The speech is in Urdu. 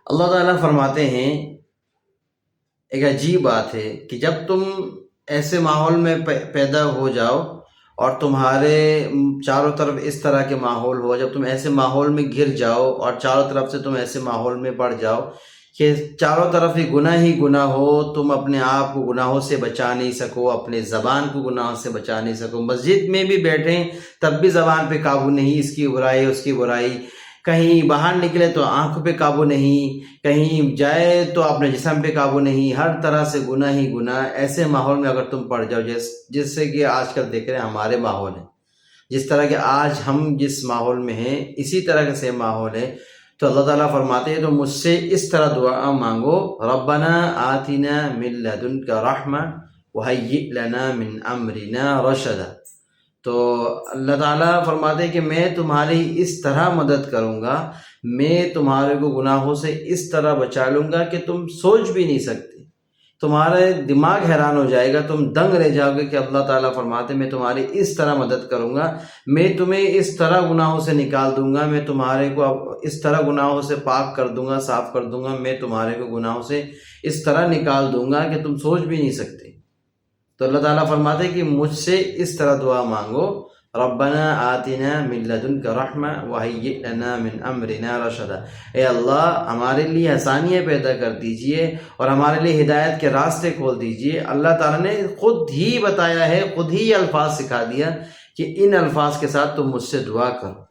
اللہ تعالیٰ فرماتے ہیں ایک عجیب بات ہے کہ جب تم ایسے ماحول میں پیدا ہو جاؤ اور تمہارے چاروں طرف اس طرح کے ماحول ہو، جب تم ایسے ماحول میں گر جاؤ اور چاروں طرف سے تم ایسے ماحول میں پڑ جاؤ کہ چاروں طرف ہی گناہ ہو، تم اپنے آپ کو گناہوں سے بچا نہیں سکو، اپنے زبان کو گناہوں سے بچا نہیں سکو، مسجد میں بھی بیٹھیں تب بھی زبان پہ قابو نہیں، اس کی برائی اس کی برائی، کہیں باہر نکلے تو آنکھوں پہ قابو نہیں، کہیں جائے تو اپنے جسم پہ قابو نہیں، ہر طرح سے گناہ ہی گناہ۔ ایسے ماحول میں اگر تم پڑ جاؤ جس سے کہ آج کل دیکھ رہے ہیں ہمارے ماحول ہے، جس طرح کہ آج ہم جس ماحول میں ہیں اسی طرح سے ماحول ہے، تو اللہ تعالیٰ فرماتے ہیں تو مجھ سے اس طرح دعا مانگو، ربنا آتنا من لدنک رحمہ وہیئ لنا من امرنا رشدا۔ تو اللہ تعالیٰ فرماتے ہیں کہ میں تمہاری اس طرح مدد کروں گا، میں تمہارے کو گناہوں سے اس طرح بچا لوں گا کہ تم سوچ بھی نہیں سکتے، تمہارے دماغ حیران ہو جائے گا، تم دنگ رہ جاؤ گے کہ اللہ تعالیٰ فرماتے ہیں میں تمہاری اس طرح مدد کروں گا، میں تمہیں اس طرح گناہوں سے نکال دوں گا، میں تمہارے کو اس طرح گناہوں سے پاک کر دوں گا، صاف کر دوں گا، میں تمہارے کو گناہوں سے اس طرح نکال دوں گا کہ تم سوچ بھی نہیں سکتے۔ تو اللہ تعالیٰ فرماتے ہیں کہ مجھ سے اس طرح دعا مانگو، ربنا آتنا من لدنک رحمہ وہیئ لنا من امرنا رشدا، اے اللہ ہمارے لیے آسانیاں پیدا کر دیجئے اور ہمارے لیے ہدایت کے راستے کھول دیجئے۔ اللہ تعالیٰ نے خود ہی بتایا ہے، خود ہی الفاظ سکھا دیا کہ ان الفاظ کے ساتھ تم مجھ سے دعا کرو۔